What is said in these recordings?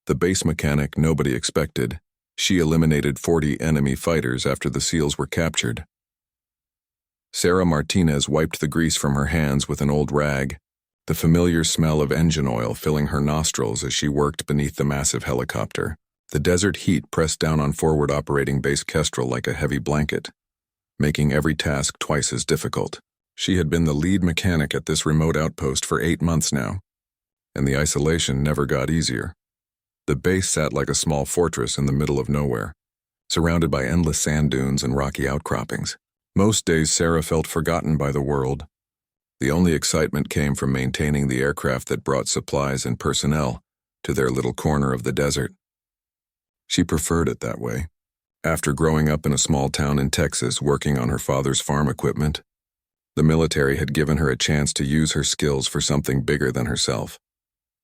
The base mechanic nobody expected. She eliminated 40 enemy fighters after the SEALs were captured. Sarah Martinez wiped the grease from her hands with an old rag, the familiar smell of engine oil filling her nostrils as she worked beneath the massive helicopter. The desert heat pressed down on forward operating base Kestrel like a heavy blanket, making every task twice as difficult. She had been the lead mechanic at this remote outpost for 8 months now, and the isolation never got easier. The base sat like a small fortress in the middle of nowhere, surrounded by endless sand dunes and rocky outcroppings. Most days Sarah felt forgotten by the world. The only excitement came from maintaining the aircraft that brought supplies and personnel to their little corner of the desert. She preferred it that way. After growing up in a small town in Texas working on her father's farm equipment, the military had given her a chance to use her skills for something bigger than herself.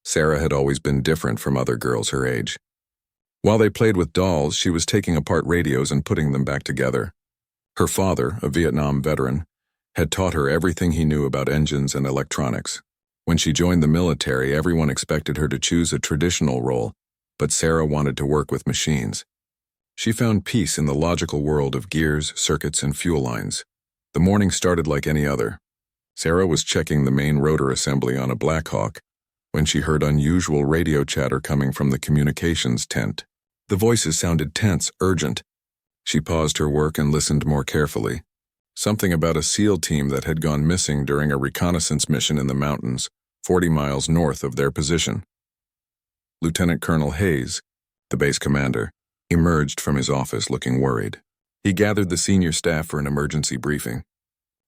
Sarah had always been different from other girls her age. While they played with dolls, she was taking apart radios and putting them back together. Her father, a Vietnam veteran, had taught her everything he knew about engines and electronics. When she joined the military, everyone expected her to choose a traditional role, but Sarah wanted to work with machines. She found peace in the logical world of gears, circuits, and fuel lines. The morning started like any other. Sarah was checking the main rotor assembly on a Black Hawk when she heard unusual radio chatter coming from the communications tent. The voices sounded tense, urgent. She paused her work and listened more carefully. Something about a SEAL team that had gone missing during a reconnaissance mission in the mountains, 40 miles north of their position. Lieutenant Colonel Hayes, the base commander, emerged from his office looking worried. He gathered the senior staff for an emergency briefing.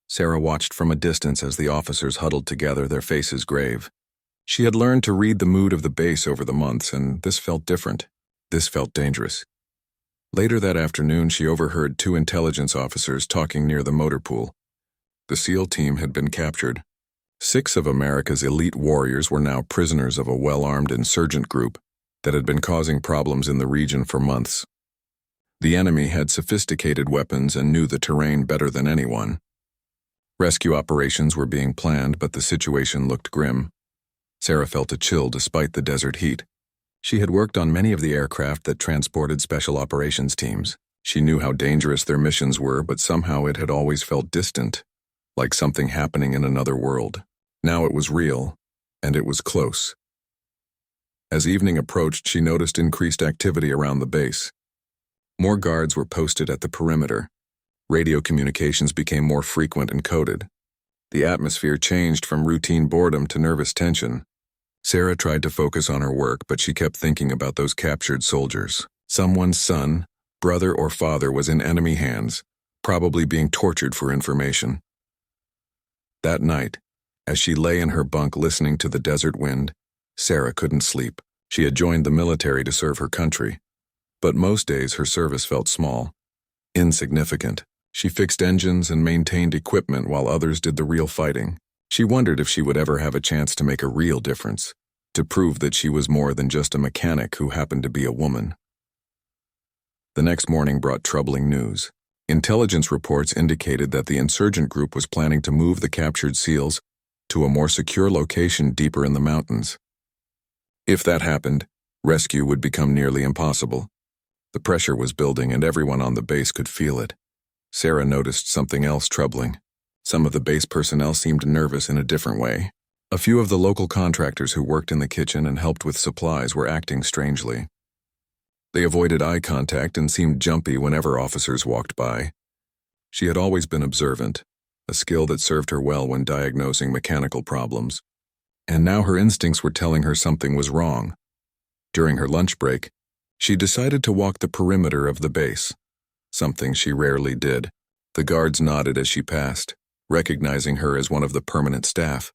Sarah watched from a distance as the officers huddled together, their faces grave. She had learned to read the mood of the base over the months, and this felt different. This felt dangerous. Later that afternoon, she overheard 2 intelligence officers talking near the motor pool. The SEAL team had been captured. 6 of America's elite warriors were now prisoners of a well-armed insurgent group that had been causing problems in the region for months. The enemy had sophisticated weapons and knew the terrain better than anyone. Rescue operations were being planned, but the situation looked grim. Sarah felt a chill despite the desert heat. She had worked on many of the aircraft that transported special operations teams. She knew how dangerous their missions were, but somehow it had always felt distant, like something happening in another world. Now it was real, and it was close. As evening approached, she noticed increased activity around the base. More guards were posted at the perimeter. Radio communications became more frequent and coded. The atmosphere changed from routine boredom to nervous tension. Sarah tried to focus on her work, but she kept thinking about those captured soldiers. Someone's son, brother, or father was in enemy hands, probably being tortured for information. That night, as she lay in her bunk listening to the desert wind, Sarah couldn't sleep. She had joined the military to serve her country, but most days her service felt small, insignificant. She fixed engines and maintained equipment while others did the real fighting. She wondered if she would ever have a chance to make a real difference, to prove that she was more than just a mechanic who happened to be a woman. The next morning brought troubling news. Intelligence reports indicated that the insurgent group was planning to move the captured SEALs to a more secure location deeper in the mountains. If that happened, rescue would become nearly impossible. The pressure was building and everyone on the base could feel it. Sarah noticed something else troubling. Some of the base personnel seemed nervous in a different way. A few of the local contractors who worked in the kitchen and helped with supplies were acting strangely. They avoided eye contact and seemed jumpy whenever officers walked by. She had always been observant, a skill that served her well when diagnosing mechanical problems. And now her instincts were telling her something was wrong. During her lunch break, she decided to walk the perimeter of the base, something she rarely did. The guards nodded as she passed, recognizing her as one of the permanent staff.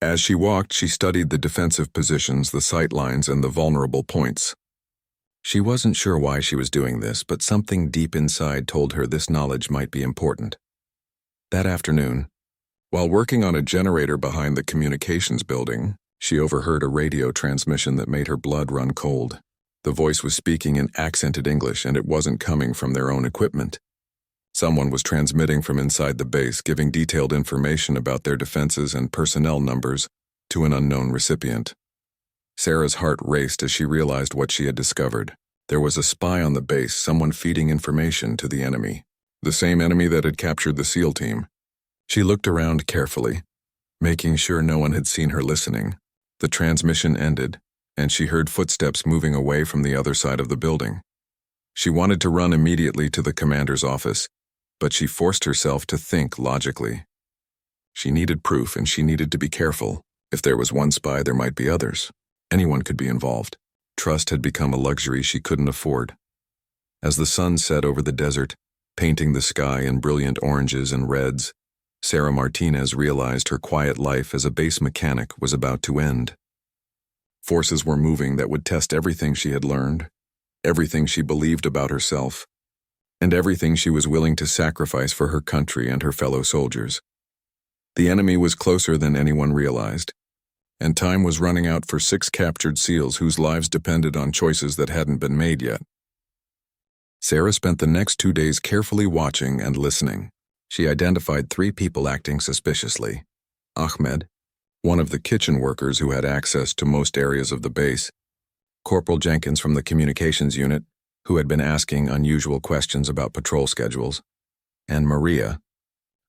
As she walked, she studied the defensive positions, the sight lines, and the vulnerable points. She wasn't sure why she was doing this, but something deep inside told her this knowledge might be important. That afternoon, while working on a generator behind the communications building, she overheard a radio transmission that made her blood run cold. The voice was speaking in accented English, and it wasn't coming from their own equipment. Someone was transmitting from inside the base, giving detailed information about their defenses and personnel numbers to an unknown recipient. Sarah's heart raced as she realized what she had discovered. There was a spy on the base, someone feeding information to the enemy. The same enemy that had captured the SEAL team. She looked around carefully, making sure no one had seen her listening. The transmission ended, and she heard footsteps moving away from the other side of the building. She wanted to run immediately to the commander's office, but she forced herself to think logically. She needed proof, and she needed to be careful. If there was one spy, there might be others. Anyone could be involved. Trust had become a luxury she couldn't afford. As the sun set over the desert, painting the sky in brilliant oranges and reds, Sarah Martinez realized her quiet life as a base mechanic was about to end. Forces were moving that would test everything she had learned, everything she believed about herself, and everything she was willing to sacrifice for her country and her fellow soldiers. The enemy was closer than anyone realized, and time was running out for 6 captured SEALs whose lives depended on choices that hadn't been made yet. Sarah spent the next 2 days carefully watching and listening. She identified 3 people acting suspiciously. Ahmed, one of the kitchen workers who had access to most areas of the base, Corporal Jenkins from the communications unit, who had been asking unusual questions about patrol schedules, and Maria,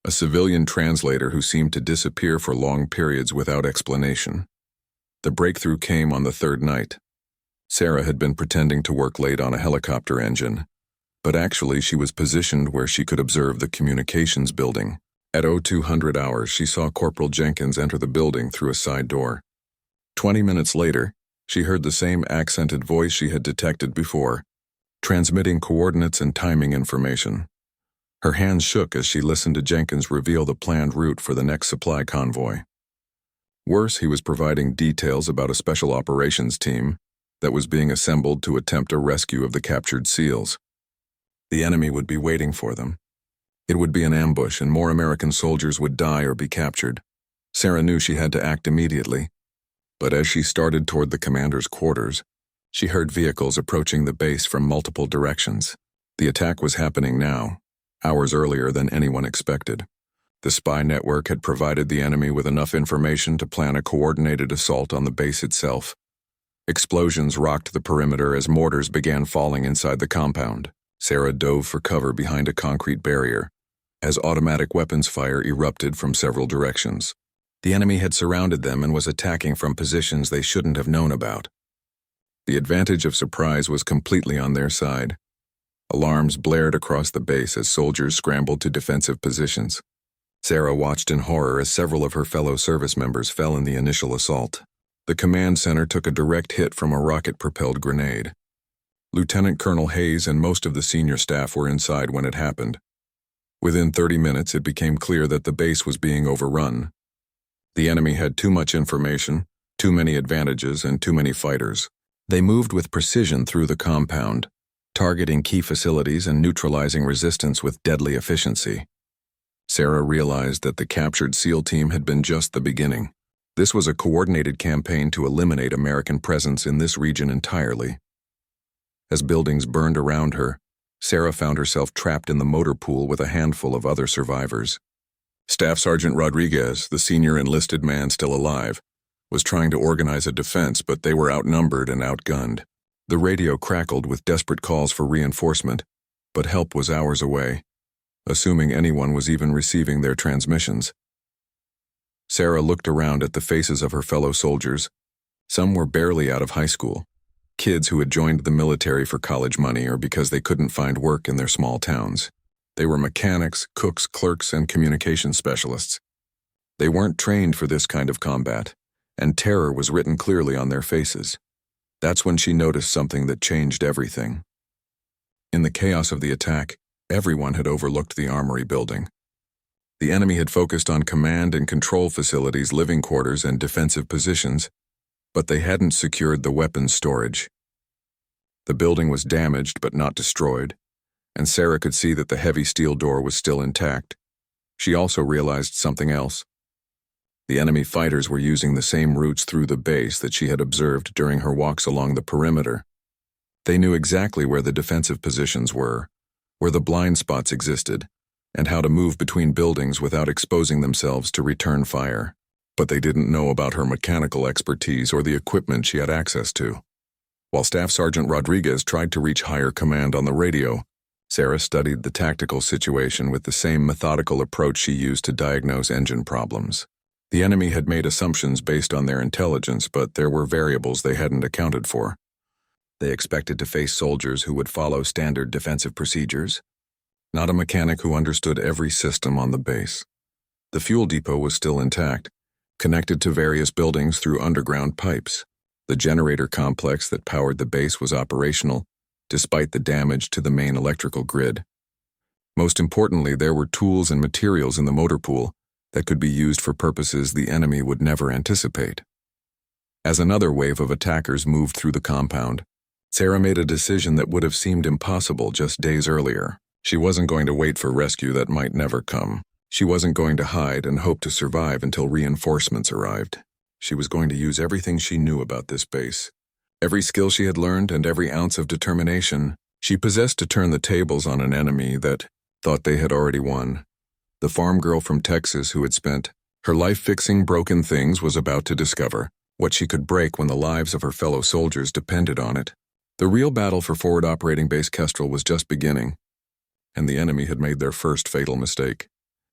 a civilian translator who seemed to disappear for long periods without explanation. The breakthrough came on the 3rd night. Sarah had been pretending to work late on a helicopter engine, but actually she was positioned where she could observe the communications building. At 0200 hours, she saw Corporal Jenkins enter the building through a side door. 20 minutes later, she heard the same accented voice she had detected before, transmitting coordinates and timing information. Her hands shook as she listened to Jenkins reveal the planned route for the next supply convoy. Worse, he was providing details about a special operations team that was being assembled to attempt a rescue of the captured SEALs. The enemy would be waiting for them. It would be an ambush, and more American soldiers would die or be captured. Sarah knew she had to act immediately, but as she started toward the commander's quarters, she heard vehicles approaching the base from multiple directions. The attack was happening now, hours earlier than anyone expected. The spy network had provided the enemy with enough information to plan a coordinated assault on the base itself. Explosions rocked the perimeter as mortars began falling inside the compound. Sarah dove for cover behind a concrete barrier, as automatic weapons fire erupted from several directions. The enemy had surrounded them and was attacking from positions they shouldn't have known about. The advantage of surprise was completely on their side. Alarms blared across the base as soldiers scrambled to defensive positions. Sarah watched in horror as several of her fellow service members fell in the initial assault. The command center took a direct hit from a rocket-propelled grenade. Lieutenant Colonel Hayes and most of the senior staff were inside when it happened. Within 30 minutes, it became clear that the base was being overrun. The enemy had too much information, too many advantages, and too many fighters. They moved with precision through the compound, targeting key facilities and neutralizing resistance with deadly efficiency. Sarah realized that the captured SEAL team had been just the beginning. This was a coordinated campaign to eliminate American presence in this region entirely. As buildings burned around her, Sarah found herself trapped in the motor pool with a handful of other survivors. Staff Sergeant Rodriguez, the senior enlisted man still alive, was trying to organize a defense, but they were outnumbered and outgunned. The radio crackled with desperate calls for reinforcement, but help was hours away, assuming anyone was even receiving their transmissions. Sarah looked around at the faces of her fellow soldiers. Some were barely out of high school, kids who had joined the military for college money or because they couldn't find work in their small towns. They were mechanics, cooks, clerks, and communication specialists. They weren't trained for this kind of combat, and terror was written clearly on their faces. That's when she noticed something that changed everything. In the chaos of the attack, everyone had overlooked the armory building. The enemy had focused on command and control facilities, living quarters, and defensive positions, but they hadn't secured the weapons storage. The building was damaged but not destroyed, and Sarah could see that the heavy steel door was still intact. She also realized something else. The enemy fighters were using the same routes through the base that she had observed during her walks along the perimeter. They knew exactly where the defensive positions were, where the blind spots existed, and how to move between buildings without exposing themselves to return fire. but they didn't know about her mechanical expertise or the equipment she had access to. While Staff Sergeant Rodriguez tried to reach higher command on the radio, Sarah studied the tactical situation with the same methodical approach she used to diagnose engine problems. The enemy had made assumptions based on their intelligence, but there were variables they hadn't accounted for. They expected to face soldiers who would follow standard defensive procedures, not a mechanic who understood every system on the base. The fuel depot was still intact, connected to various buildings through underground pipes. The generator complex that powered the base was operational, despite the damage to the main electrical grid. Most importantly, there were tools and materials in the motor pool that could be used for purposes the enemy would never anticipate. As another wave of attackers moved through the compound, Sarah made a decision that would have seemed impossible just days earlier. She wasn't going to wait for rescue that might never come. She wasn't going to hide and hope to survive until reinforcements arrived. She was going to use everything she knew about this base. Every skill she had learned and every ounce of determination she possessed to turn the tables on an enemy that thought they had already won. The farm girl from Texas who had spent her life fixing broken things was about to discover what she could break when the lives of her fellow soldiers depended on it. The real battle for Forward Operating Base Kestrel was just beginning, and the enemy had made their first fatal mistake.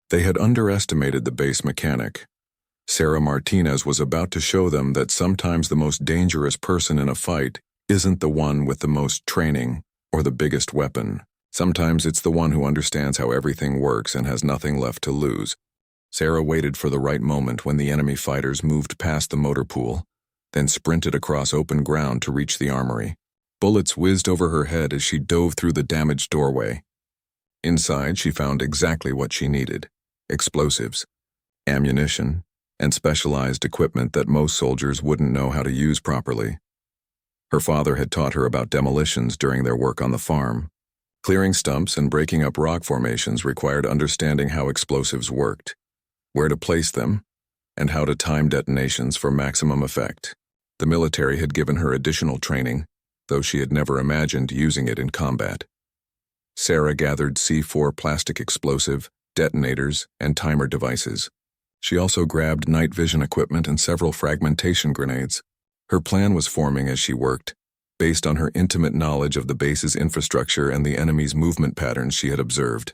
They had underestimated the base mechanic. Sarah Martinez was about to show them that sometimes the most dangerous person in a fight isn't the one with the most training or the biggest weapon. Sometimes it's the one who understands how everything works and has nothing left to lose. Sarah waited for the right moment when the enemy fighters moved past the motor pool, then sprinted across open ground to reach the armory. Bullets whizzed over her head as she dove through the damaged doorway. Inside, she found exactly what she needed: explosives, ammunition, and specialized equipment that most soldiers wouldn't know how to use properly. Her father had taught her about demolitions during their work on the farm. Clearing stumps and breaking up rock formations required understanding how explosives worked, where to place them, and how to time detonations for maximum effect. The military had given her additional training, though she had never imagined using it in combat. Sarah gathered C4 plastic explosive, detonators, and timer devices. She also grabbed night vision equipment and several fragmentation grenades. Her plan was forming as she worked, based on her intimate knowledge of the base's infrastructure and the enemy's movement patterns she had observed.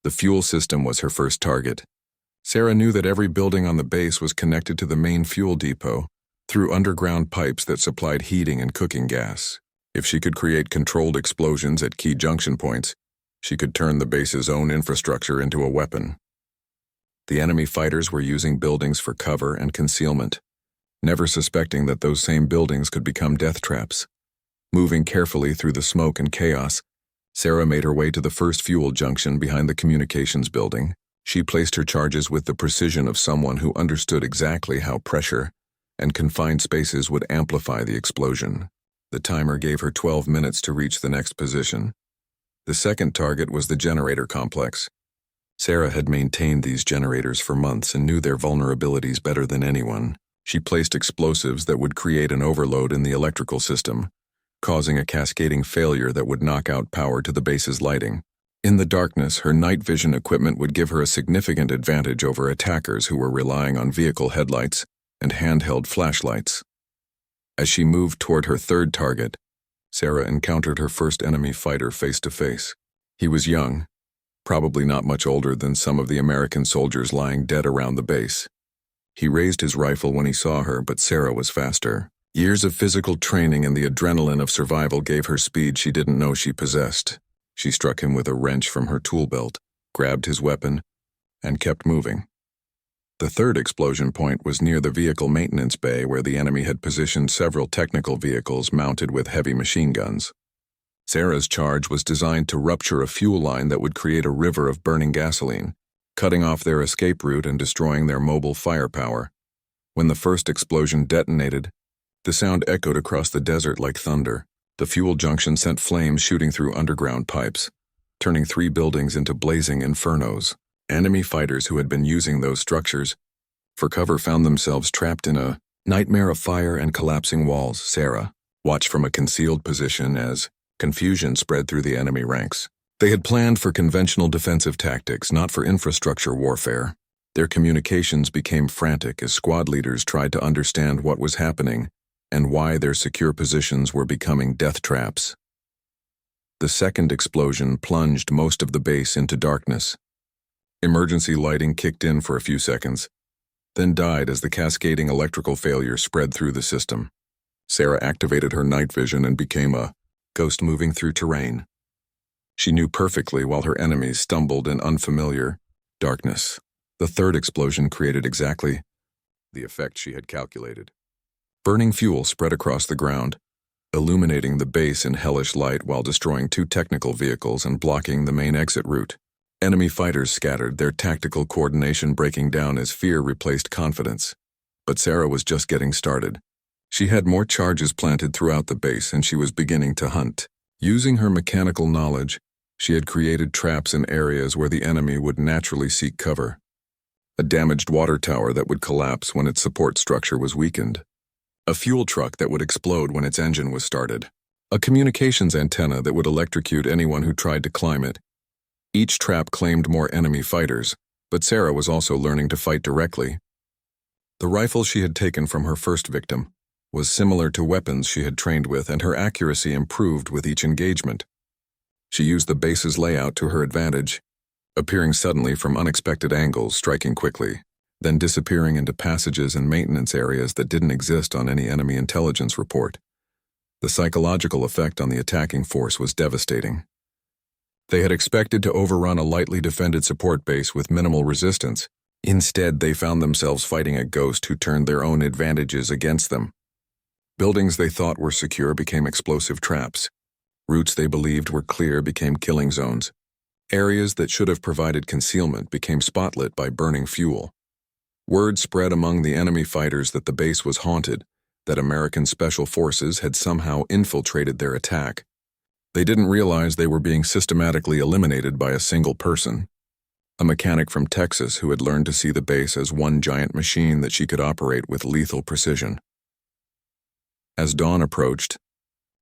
The fuel system was her first target. Sarah knew that every building on the base was connected to the main fuel depot through underground pipes that supplied heating and cooking gas. If she could create controlled explosions at key junction points, she could turn the base's own infrastructure into a weapon. The enemy fighters were using buildings for cover and concealment, never suspecting that those same buildings could become death traps. Moving carefully through the smoke and chaos, Sarah made her way to the first fuel junction behind the communications building. She placed her charges with the precision of someone who understood exactly how pressure and confined spaces would amplify the explosion. The timer gave her 12 minutes to reach the next position. The second target was the generator complex. Sarah had maintained these generators for months and knew their vulnerabilities better than anyone. She placed explosives that would create an overload in the electrical system, causing a cascading failure that would knock out power to the base's lighting. In the darkness, her night vision equipment would give her a significant advantage over attackers who were relying on vehicle headlights and handheld flashlights. As she moved toward her third target, Sarah encountered her first enemy fighter face to face. He was young, probably not much older than some of the American soldiers lying dead around the base. He raised his rifle when he saw her, but Sarah was faster. Years of physical training and the adrenaline of survival gave her speed she didn't know she possessed. She struck him with a wrench from her tool belt, grabbed his weapon, and kept moving. The third explosion point was near the vehicle maintenance bay where the enemy had positioned several technical vehicles mounted with heavy machine guns. Sarah's charge was designed to rupture a fuel line that would create a river of burning gasoline, cutting off their escape route and destroying their mobile firepower. When the first explosion detonated, the sound echoed across the desert like thunder. The fuel junction sent flames shooting through underground pipes, turning 3 buildings into blazing infernos. Enemy fighters who had been using those structures for cover found themselves trapped in a nightmare of fire and collapsing walls. Sarah watched from a concealed position as confusion spread through the enemy ranks. They had planned for conventional defensive tactics, not for infrastructure warfare. Their communications became frantic as squad leaders tried to understand what was happening and why their secure positions were becoming death traps. The second explosion plunged most of the base into darkness. Emergency lighting kicked in for a few seconds, then died as the cascading electrical failure spread through the system. Sarah activated her night vision and became a ghost moving through terrain. She knew perfectly while her enemies stumbled in unfamiliar darkness. The third explosion created exactly the effect she had calculated. Burning fuel spread across the ground, illuminating the base in hellish light while destroying 2 technical vehicles and blocking the main exit route. Enemy fighters scattered, their tactical coordination breaking down as fear replaced confidence. But Sarah was just getting started. She had more charges planted throughout the base and she was beginning to hunt. Using her mechanical knowledge, she had created traps in areas where the enemy would naturally seek cover. A damaged water tower that would collapse when its support structure was weakened. A fuel truck that would explode when its engine was started. A communications antenna that would electrocute anyone who tried to climb it. Each trap claimed more enemy fighters, but Sarah was also learning to fight directly. The rifle she had taken from her first victim was similar to weapons she had trained with, and her accuracy improved with each engagement. She used the base's layout to her advantage, appearing suddenly from unexpected angles, striking quickly, then disappearing into passages and maintenance areas that didn't exist on any enemy intelligence report. The psychological effect on the attacking force was devastating. They had expected to overrun a lightly defended support base with minimal resistance. Instead, they found themselves fighting a ghost who turned their own advantages against them. Buildings they thought were secure became explosive traps. Routes they believed were clear became killing zones. Areas that should have provided concealment became spotlit by burning fuel. Word spread among the enemy fighters that the base was haunted, that American special forces had somehow infiltrated their attack. They didn't realize they were being systematically eliminated by a single person. A mechanic from Texas who had learned to see the base as one giant machine that she could operate with lethal precision. As dawn approached,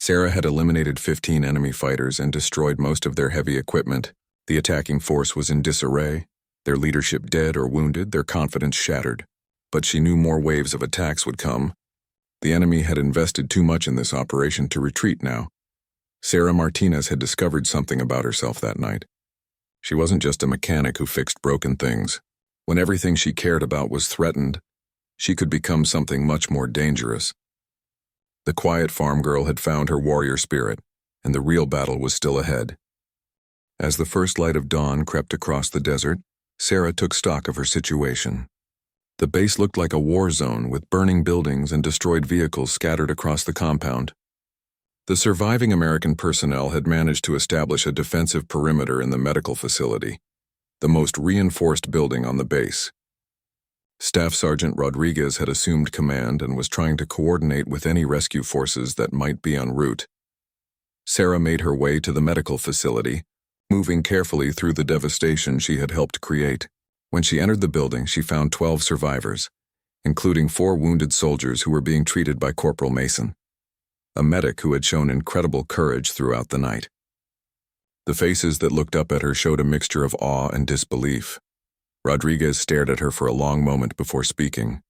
Sarah had eliminated 15 enemy fighters and destroyed most of their heavy equipment. The attacking force was in disarray, their leadership dead or wounded, their confidence shattered. But she knew more waves of attacks would come. The enemy had invested too much in this operation to retreat now. Sarah Martinez had discovered something about herself that night. She wasn't just a mechanic who fixed broken things. When everything she cared about was threatened, she could become something much more dangerous. The quiet farm girl had found her warrior spirit, and the real battle was still ahead. As the first light of dawn crept across the desert, Sarah took stock of her situation. The base looked like a war zone with burning buildings and destroyed vehicles scattered across the compound. The surviving American personnel had managed to establish a defensive perimeter in the medical facility, the most reinforced building on the base. Staff Sergeant Rodriguez had assumed command and was trying to coordinate with any rescue forces that might be en route. Sarah made her way to the medical facility, moving carefully through the devastation she had helped create. When she entered the building, she found 12 survivors, including 4 wounded soldiers who were being treated by Corporal Mason, a medic who had shown incredible courage throughout the night. The faces that looked up at her showed a mixture of awe and disbelief. Rodriguez stared at her for a long moment before speaking.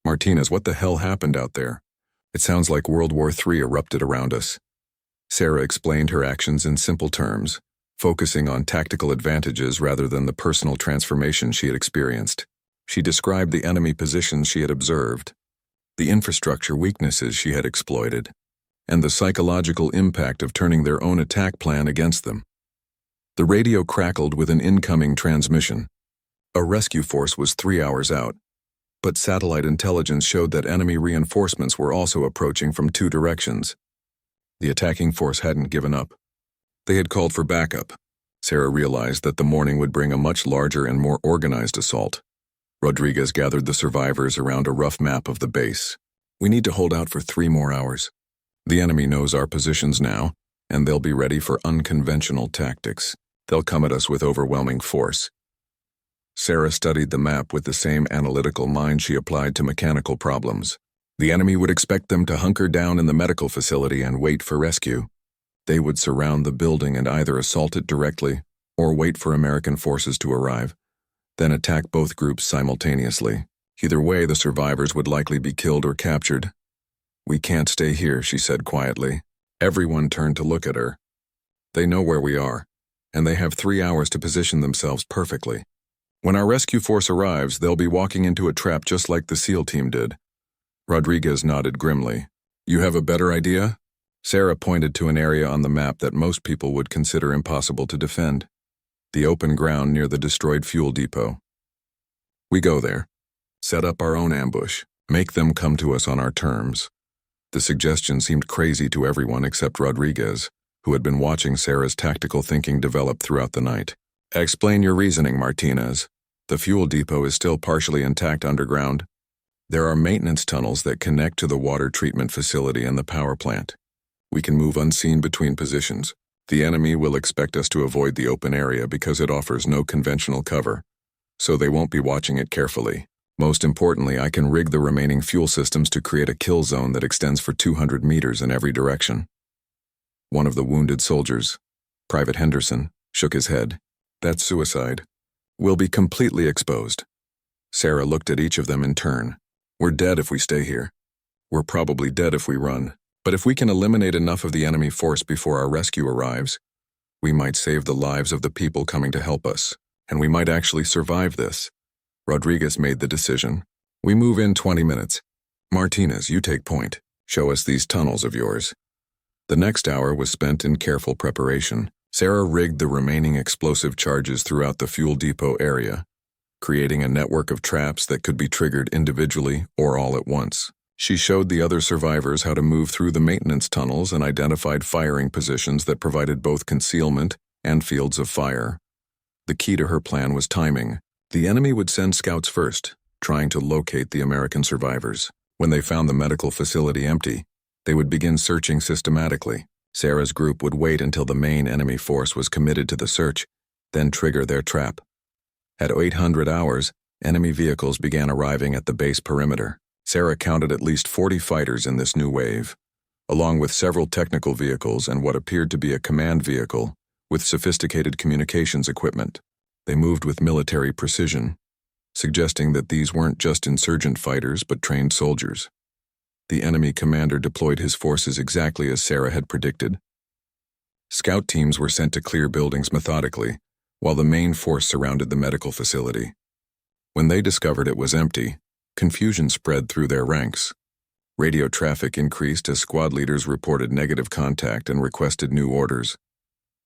"Martinez, what the hell happened out there? It sounds like World War III erupted around us." Sarah explained her actions in simple terms, focusing on tactical advantages rather than the personal transformation she had experienced. She described the enemy positions she had observed, the infrastructure weaknesses she had exploited, and the psychological impact of turning their own attack plan against them. The radio crackled with an incoming transmission. A rescue force was 3 hours out, but satellite intelligence showed that enemy reinforcements were also approaching from 2 directions. The attacking force hadn't given up. They had called for backup. Sarah realized that the morning would bring a much larger and more organized assault. Rodriguez gathered the survivors around a rough map of the base. "We need to hold out for 3 more hours. The enemy knows our positions now, and they'll be ready for unconventional tactics. They'll come at us with overwhelming force." Sarah studied the map with the same analytical mind she applied to mechanical problems. The enemy would expect them to hunker down in the medical facility and wait for rescue. They would surround the building and either assault it directly or wait for American forces to arrive. then attack both groups simultaneously. Either way, the survivors would likely be killed or captured. "We can't stay here," she said quietly. Everyone turned to look at her. "They know where we are, and they have 3 hours to position themselves perfectly. When our rescue force arrives, they'll be walking into a trap just like the SEAL team did." Rodriguez nodded grimly. "You have a better idea?" Sarah pointed to an area on the map that most people would consider impossible to defend. The open ground near the destroyed fuel depot. "We go there. Set up our own ambush. Make them come to us on our terms." The suggestion seemed crazy to everyone except Rodriguez, who had been watching Sarah's tactical thinking develop throughout the night. "Explain your reasoning, Martinez. The fuel depot is still partially intact underground. There are maintenance tunnels that connect to the water treatment facility and the power plant. We can move unseen between positions. The enemy will expect us to avoid the open area because it offers no conventional cover, so they won't be watching it carefully. Most importantly, I can rig the remaining fuel systems to create a kill zone that extends for 200 meters in every direction." One of the wounded soldiers, Private Henderson, shook his head. "That's suicide. We'll be completely exposed." Sarah looked at each of them in turn. "We're dead if we stay here. We're probably dead if we run. But if we can eliminate enough of the enemy force before our rescue arrives, we might save the lives of the people coming to help us, and we might actually survive this." Rodriguez made the decision. "We move in 20 minutes. Martinez, you take point. Show us these tunnels of yours." The next hour was spent in careful preparation. Sarah rigged the remaining explosive charges throughout the fuel depot area, creating a network of traps that could be triggered individually or all at once. She showed the other survivors how to move through the maintenance tunnels and identified firing positions that provided both concealment and fields of fire. The key to her plan was timing. The enemy would send scouts first, trying to locate the American survivors. When they found the medical facility empty, they would begin searching systematically. Sarah's group would wait until the main enemy force was committed to the search, then trigger their trap. At 800 hours, enemy vehicles began arriving at the base perimeter. Sarah counted at least 40 fighters in this new wave, along with several technical vehicles and what appeared to be a command vehicle with sophisticated communications equipment. They moved with military precision, suggesting that these weren't just insurgent fighters but trained soldiers. The enemy commander deployed his forces exactly as Sarah had predicted. Scout teams were sent to clear buildings methodically, while the main force surrounded the medical facility. When they discovered it was empty, confusion spread through their ranks. Radio traffic increased as squad leaders reported negative contact and requested new orders.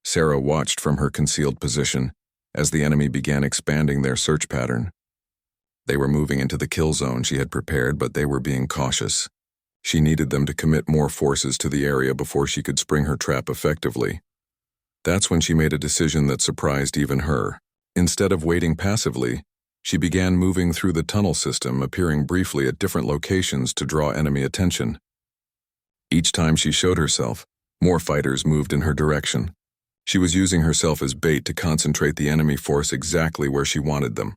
Sarah watched from her concealed position as the enemy began expanding their search pattern. They were moving into the kill zone she had prepared, but they were being cautious. She needed them to commit more forces to the area before she could spring her trap effectively. That's when she made a decision that surprised even her. Instead of waiting passively, she began moving through the tunnel system, appearing briefly at different locations to draw enemy attention. Each time she showed herself, more fighters moved in her direction. She was using herself as bait to concentrate the enemy force exactly where she wanted them.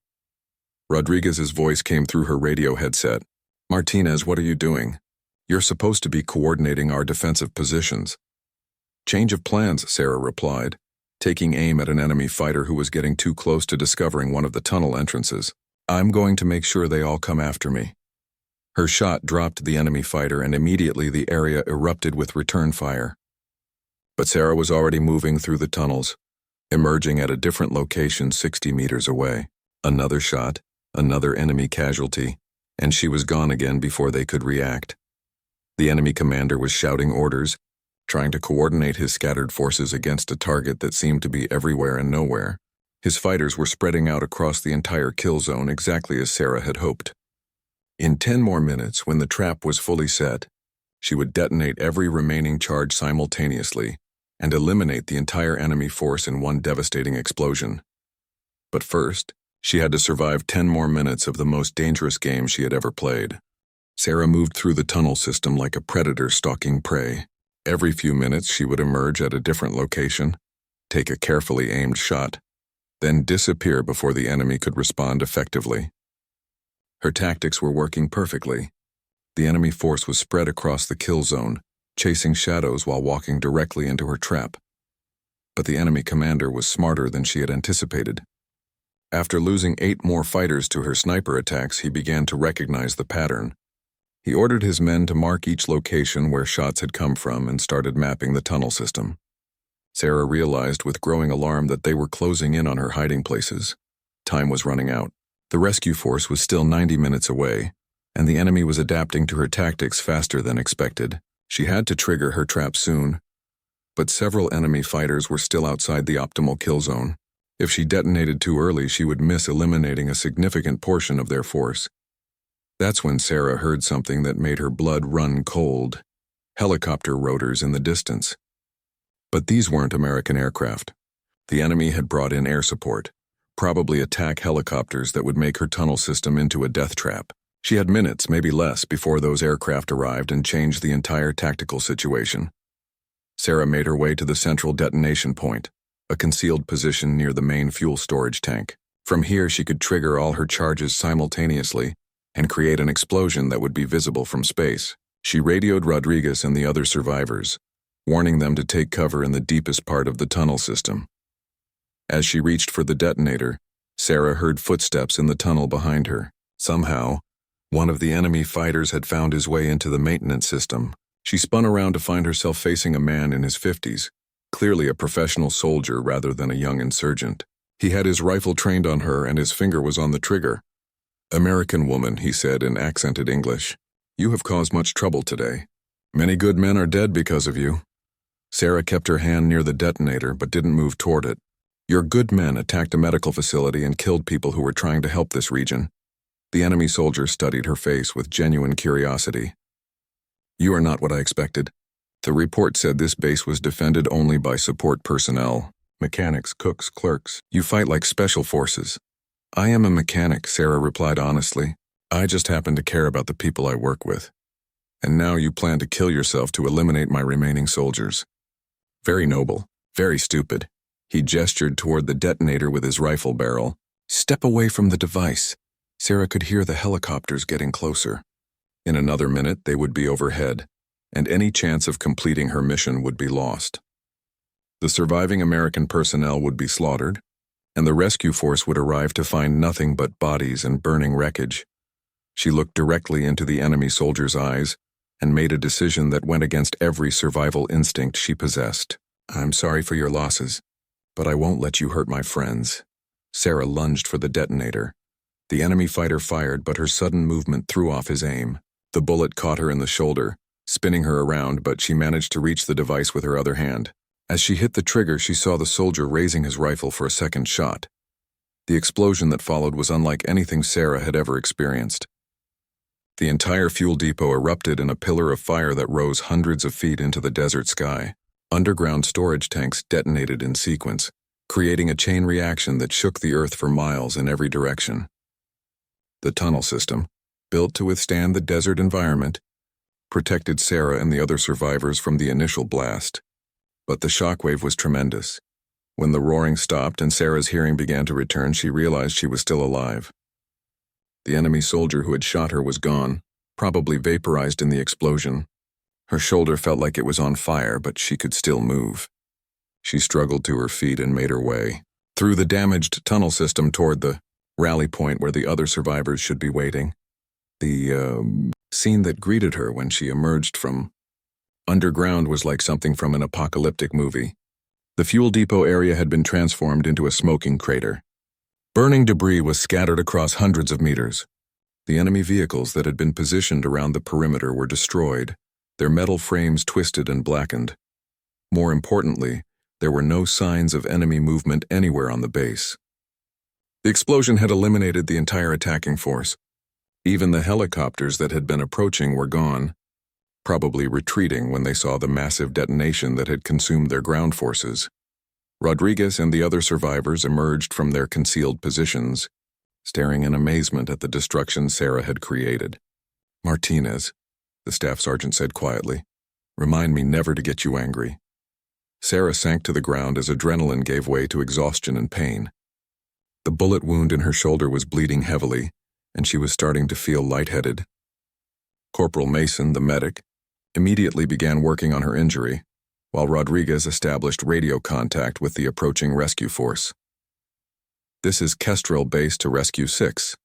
Rodriguez's voice came through her radio headset. "Martinez, what are you doing? You're supposed to be coordinating our defensive positions." "Change of plans," Sarah replied, taking aim at an enemy fighter who was getting too close to discovering one of the tunnel entrances. "I'm going to make sure they all come after me." Her shot dropped the enemy fighter, and immediately the area erupted with return fire. But Sarah was already moving through the tunnels, emerging at a different location 60 meters away. Another shot, another enemy casualty, and she was gone again before they could react. The enemy commander was shouting orders, trying to coordinate his scattered forces against a target that seemed to be everywhere and nowhere. His fighters were spreading out across the entire kill zone exactly as Sarah had hoped. In 10 more minutes, when the trap was fully set, she would detonate every remaining charge simultaneously and eliminate the entire enemy force in one devastating explosion. But first, she had to survive 10 more minutes of the most dangerous game she had ever played. Sarah moved through the tunnel system like a predator stalking prey. Every few minutes, she would emerge at a different location, take a carefully aimed shot, then disappear before the enemy could respond effectively. Her tactics were working perfectly. The enemy force was spread across the kill zone, chasing shadows while walking directly into her trap. But the enemy commander was smarter than she had anticipated. After losing 8 more fighters to her sniper attacks, he began to recognize the pattern. He ordered his men to mark each location where shots had come from and started mapping the tunnel system. Sarah realized with growing alarm that they were closing in on her hiding places. Time was running out. The rescue force was still 90 minutes away, and the enemy was adapting to her tactics faster than expected. She had to trigger her trap soon, but several enemy fighters were still outside the optimal kill zone. If she detonated too early, she would miss eliminating a significant portion of their force. That's when Sarah heard something that made her blood run cold. Helicopter rotors in the distance. But these weren't American aircraft. The enemy had brought in air support, probably attack helicopters that would make her tunnel system into a death trap. She had minutes, maybe less, before those aircraft arrived and changed the entire tactical situation. Sarah made her way to the central detonation point, a concealed position near the main fuel storage tank. From here, she could trigger all her charges simultaneously and create an explosion that would be visible from space. She radioed Rodriguez and the other survivors, warning them to take cover in the deepest part of the tunnel system. As she reached for the detonator, Sarah heard footsteps in the tunnel behind her. Somehow, one of the enemy fighters had found his way into the maintenance system. She spun around to find herself facing a man in his 50s, clearly a professional soldier rather than a young insurgent. He had his rifle trained on her and his finger was on the trigger. "American woman," he said in accented English, "you have caused much trouble today. Many good men are dead because of you." Sarah kept her hand near the detonator but didn't move toward it. "Your good men attacked a medical facility and killed people who were trying to help this region." The enemy soldier studied her face with genuine curiosity. "You are not what I expected. The report said this base was defended only by support personnel, mechanics, cooks, clerks. You fight like special forces." "I am a mechanic," Sarah replied honestly. "I just happen to care about the people I work with. And now you plan to kill yourself to eliminate my remaining soldiers. Very noble, very stupid." He gestured toward the detonator with his rifle barrel. "Step away from the device." Sarah could hear the helicopters getting closer. In another minute, they would be overhead, and any chance of completing her mission would be lost. The surviving American personnel would be slaughtered, and the rescue force would arrive to find nothing but bodies and burning wreckage. She looked directly into the enemy soldier's eyes and made a decision that went against every survival instinct she possessed. "I'm sorry for your losses, but I won't let you hurt my friends." Sarah lunged for the detonator. The enemy fighter fired, but her sudden movement threw off his aim. The bullet caught her in the shoulder, spinning her around, but she managed to reach the device with her other hand. As she hit the trigger, she saw the soldier raising his rifle for a second shot. The explosion that followed was unlike anything Sarah had ever experienced. The entire fuel depot erupted in a pillar of fire that rose hundreds of feet into the desert sky. Underground storage tanks detonated in sequence, creating a chain reaction that shook the earth for miles in every direction. The tunnel system, built to withstand the desert environment, protected Sarah and the other survivors from the initial blast. But the shockwave was tremendous. When the roaring stopped and Sarah's hearing began to return, she realized she was still alive. The enemy soldier who had shot her was gone, probably vaporized in the explosion. Her shoulder felt like it was on fire, but she could still move. She struggled to her feet and made her way through the damaged tunnel system toward the rally point where the other survivors should be waiting. The scene that greeted her when she emerged from underground was like something from an apocalyptic movie. The fuel depot area had been transformed into a smoking crater. Burning debris was scattered across hundreds of meters. The enemy vehicles that had been positioned around the perimeter were destroyed, their metal frames twisted and blackened. More importantly, there were no signs of enemy movement anywhere on the base. The explosion had eliminated the entire attacking force. Even the helicopters that had been approaching were gone, probably retreating when they saw the massive detonation that had consumed their ground forces. Rodriguez and the other survivors emerged from their concealed positions, staring in amazement at the destruction Sarah had created. "Martinez," the staff sergeant said quietly, "remind me never to get you angry." Sarah sank to the ground as adrenaline gave way to exhaustion and pain. The bullet wound in her shoulder was bleeding heavily, and she was starting to feel lightheaded. Corporal Mason, the medic, immediately began working on her injury, while Rodriguez established radio contact with the approaching rescue force. This is Kestrel Base to Rescue 6.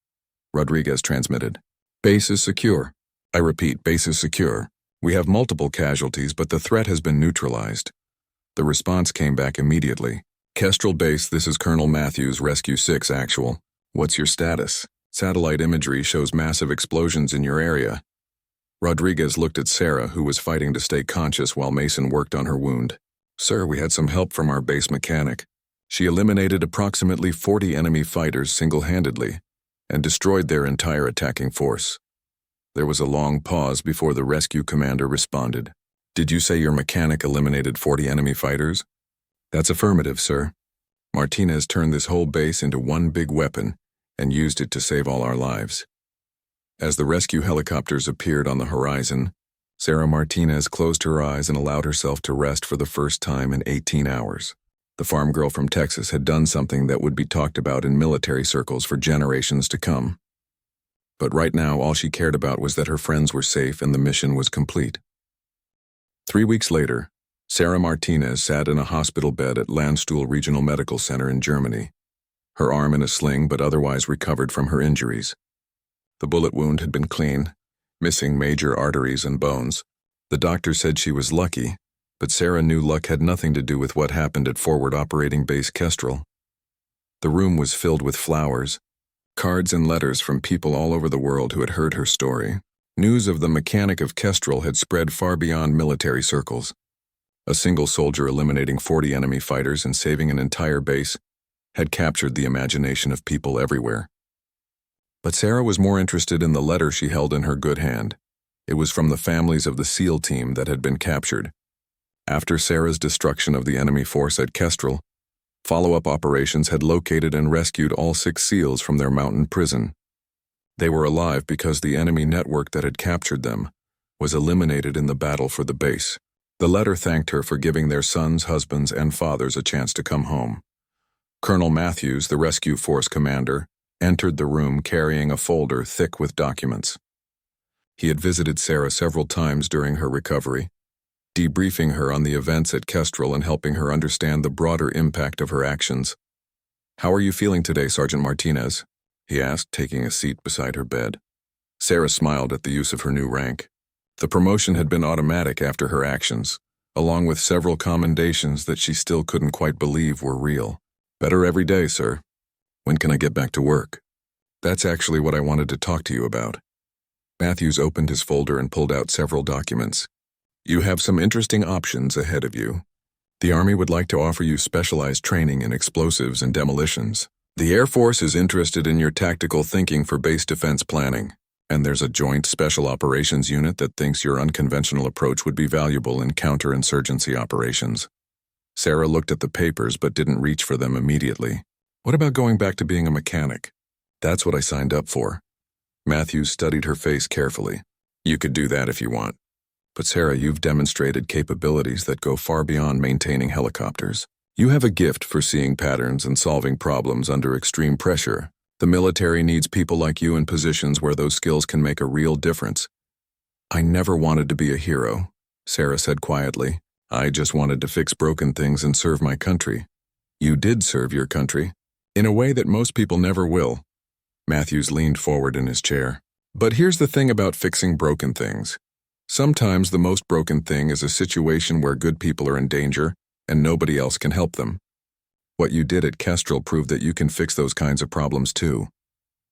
Rodriguez transmitted. Base is secure. I repeat, base is secure. We have multiple casualties, but the threat has been neutralized. The response came back immediately. Kestrel Base, this is Colonel Matthews, Rescue 6 actual. What's your status? Satellite imagery shows massive explosions in your area. Rodriguez looked at Sarah, who was fighting to stay conscious while Mason worked on her wound. Sir, we had some help from our base mechanic. She eliminated approximately 40 enemy fighters single-handedly and destroyed their entire attacking force. There was a long pause before the rescue commander responded. Did you say your mechanic eliminated 40 enemy fighters? That's affirmative, sir. Martinez turned this whole base into one big weapon and used it to save all our lives. As the rescue helicopters appeared on the horizon, Sarah Martinez closed her eyes and allowed herself to rest for the first time in 18 hours. The farm girl from Texas had done something that would be talked about in military circles for generations to come. But right now, all she cared about was that her friends were safe and the mission was complete. 3 weeks later, Sarah Martinez sat in a hospital bed at Landstuhl Regional Medical Center in Germany, her arm in a sling but otherwise recovered from her injuries. The bullet wound had been clean, missing major arteries and bones. The doctor said she was lucky, but Sarah knew luck had nothing to do with what happened at Forward Operating Base Kestrel. The room was filled with flowers, cards and letters from people all over the world who had heard her story. News of the mechanic of Kestrel had spread far beyond military circles. A single soldier eliminating 40 enemy fighters and saving an entire base had captured the imagination of people everywhere. But Sarah was more interested in the letter she held in her good hand. It was from the families of the SEAL team that had been captured. After Sarah's destruction of the enemy force at Kestrel, follow-up operations had located and rescued all 6 SEALs from their mountain prison. They were alive because the enemy network that had captured them was eliminated in the battle for the base. The letter thanked her for giving their sons, husbands, and fathers a chance to come home. Colonel Matthews, the rescue force commander, entered the room carrying a folder thick with documents. He had visited Sarah several times during her recovery, debriefing her on the events at Kestrel and helping her understand the broader impact of her actions. "How are you feeling today, Sergeant Martinez?" he asked, taking a seat beside her bed. Sarah smiled at the use of her new rank. The promotion had been automatic after her actions, along with several commendations that she still couldn't quite believe were real. "Better every day, sir. When can I get back to work?" "That's actually what I wanted to talk to you about." Matthews opened his folder and pulled out several documents. "You have some interesting options ahead of you. The Army would like to offer you specialized training in explosives and demolitions. The Air Force is interested in your tactical thinking for base defense planning, and there's a joint special operations unit that thinks your unconventional approach would be valuable in counterinsurgency operations." Sarah looked at the papers but didn't reach for them immediately. "What about going back to being a mechanic?" "That's what I signed up for." Matthews studied her face carefully. "You could do that if you want. But Sarah, you've demonstrated capabilities that go far beyond maintaining helicopters. You have a gift for seeing patterns and solving problems under extreme pressure. The military needs people like you in positions where those skills can make a real difference." "I never wanted to be a hero," Sarah said quietly. "I just wanted to fix broken things and serve my country." "You did serve your country, in a way that most people never will." Matthews leaned forward in his chair. "But here's the thing about fixing broken things. Sometimes the most broken thing is a situation where good people are in danger and nobody else can help them. What you did at Kestrel proved that you can fix those kinds of problems too."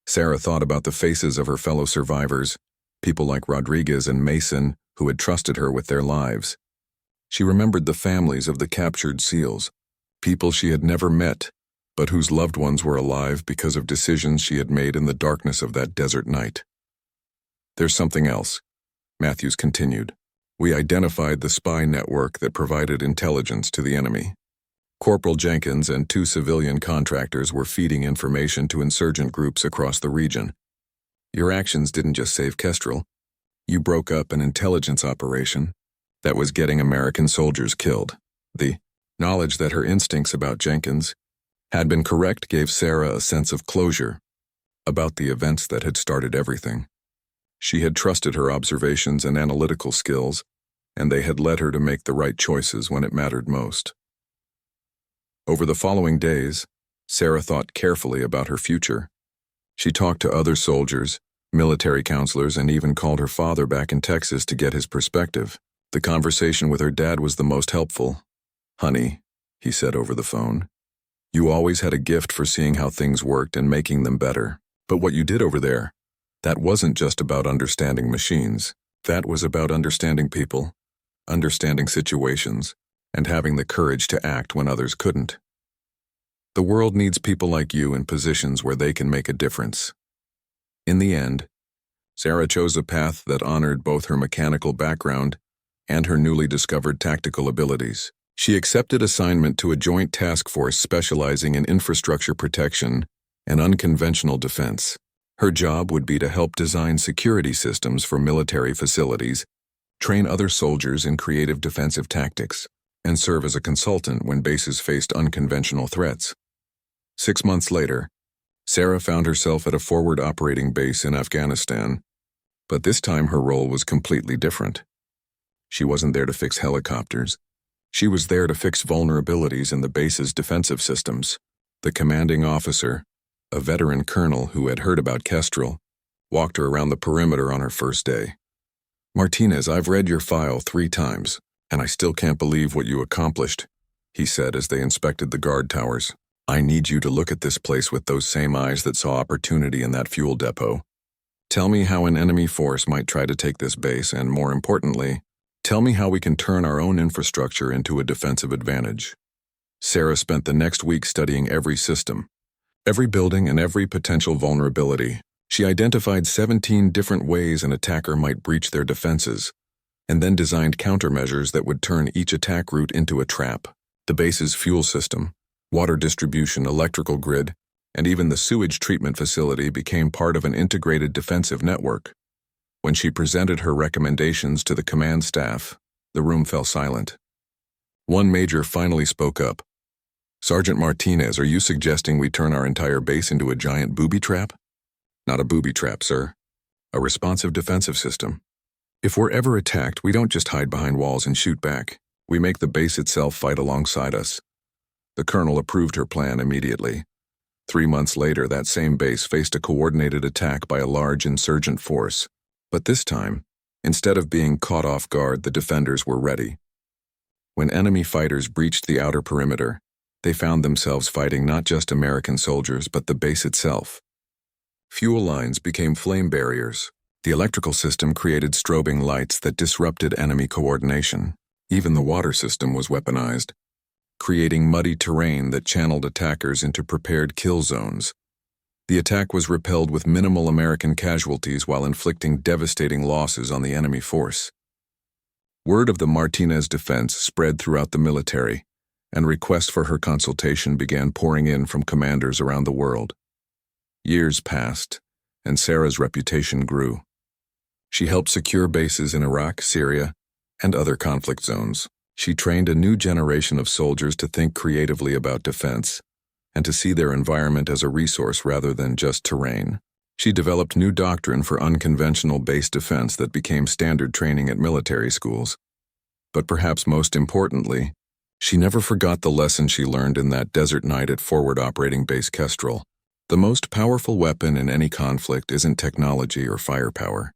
Sarah thought about the faces of her fellow survivors, people like Rodriguez and Mason who had trusted her with their lives. She remembered the families of the captured SEALs, people she had never met, but whose loved ones were alive because of decisions she had made in the darkness of that desert night. "There's something else," Matthews continued. "We identified the spy network that provided intelligence to the enemy. Corporal Jenkins and 2 civilian contractors were feeding information to insurgent groups across the region. Your actions didn't just save Kestrel. You broke up an intelligence operation that was getting American soldiers killed. The knowledge that her instincts about Jenkins had been correct gave Sarah a sense of closure about the events that had started everything. She had trusted her observations and analytical skills, and they had led her to make the right choices when it mattered most." Over the following days, Sarah thought carefully about her future. She talked to other soldiers, military counselors, and even called her father back in Texas to get his perspective. The conversation with her dad was the most helpful. "Honey," he said over the phone, "you always had a gift for seeing how things worked and making them better. But what you did over there, that wasn't just about understanding machines. That was about understanding people, understanding situations, and having the courage to act when others couldn't. The world needs people like you in positions where they can make a difference." In the end, Sarah chose a path that honored both her mechanical background and her newly discovered tactical abilities. She accepted assignment to a joint task force specializing in infrastructure protection and unconventional defense. Her job would be to help design security systems for military facilities, train other soldiers in creative defensive tactics, and serve as a consultant when bases faced unconventional threats. 6 months later, Sarah found herself at a forward operating base in Afghanistan, but this time her role was completely different. She wasn't there to fix helicopters. She was there to fix vulnerabilities in the base's defensive systems. The commanding officer, a veteran colonel who had heard about Kestrel, walked her around the perimeter on her first day. "Martinez, I've read your file 3 times, and I still can't believe what you accomplished," he said as they inspected the guard towers. "I need you to look at this place with those same eyes that saw opportunity in that fuel depot. Tell me how an enemy force might try to take this base, and more importantly, tell me how we can turn our own infrastructure into a defensive advantage." Sarah spent the next week studying every system, every building, and every potential vulnerability. She identified 17 different ways an attacker might breach their defenses, and then designed countermeasures that would turn each attack route into a trap. The base's fuel system, water distribution, electrical grid, and even the sewage treatment facility became part of an integrated defensive network. When she presented her recommendations to the command staff, the room fell silent. One major finally spoke up. "Sergeant Martinez, are you suggesting we turn our entire base into a giant booby trap?" "Not a booby trap, sir. A responsive defensive system. If we're ever attacked, we don't just hide behind walls and shoot back. We make the base itself fight alongside us." The colonel approved her plan immediately. 3 months later, that same base faced a coordinated attack by a large insurgent force. But this time, instead of being caught off guard, the defenders were ready. When enemy fighters breached the outer perimeter, they found themselves fighting not just American soldiers, but the base itself. Fuel lines became flame barriers. The electrical system created strobing lights that disrupted enemy coordination. Even the water system was weaponized, creating muddy terrain that channeled attackers into prepared kill zones. The attack was repelled with minimal American casualties while inflicting devastating losses on the enemy force. Word of the Martinez defense spread throughout the military, and requests for her consultation began pouring in from commanders around the world. Years passed, and Sarah's reputation grew. She helped secure bases in Iraq, Syria, and other conflict zones. She trained a new generation of soldiers to think creatively about defense, and to see their environment as a resource rather than just terrain. She developed new doctrine for unconventional base defense that became standard training at military schools. But perhaps most importantly, she never forgot the lesson she learned in that desert night at Forward Operating Base Kestrel. The most powerful weapon in any conflict isn't technology or firepower.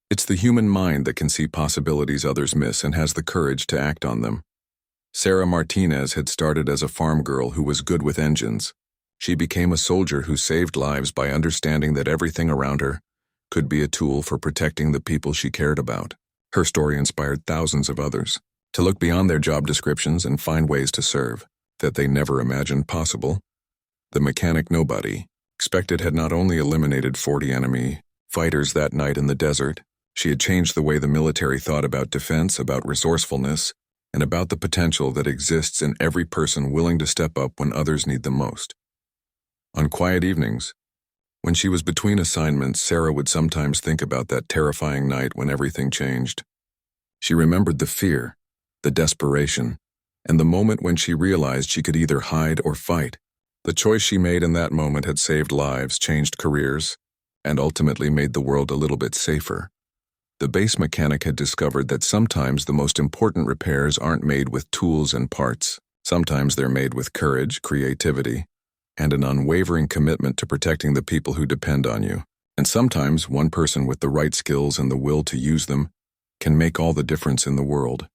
It's the human mind that can see possibilities others miss and has the courage to act on them. Sarah Martinez had started as a farm girl who was good with engines. She became a soldier who saved lives by understanding that everything around her could be a tool for protecting the people she cared about. Her story inspired thousands of others to look beyond their job descriptions and find ways to serve that they never imagined possible. The mechanic nobody expected had not only eliminated 40 enemy fighters that night in the desert, she had changed the way the military thought about defense, about resourcefulness, and about the potential that exists in every person willing to step up when others need them most. On quiet evenings, when she was between assignments, Sarah would sometimes think about that terrifying night when everything changed. She remembered the fear, the desperation, and the moment when she realized she could either hide or fight. The choice she made in that moment had saved lives, changed careers, and ultimately made the world a little bit safer. The base mechanic had discovered that sometimes the most important repairs aren't made with tools and parts. Sometimes they're made with courage, creativity, and an unwavering commitment to protecting the people who depend on you. And sometimes one person with the right skills and the will to use them can make all the difference in the world.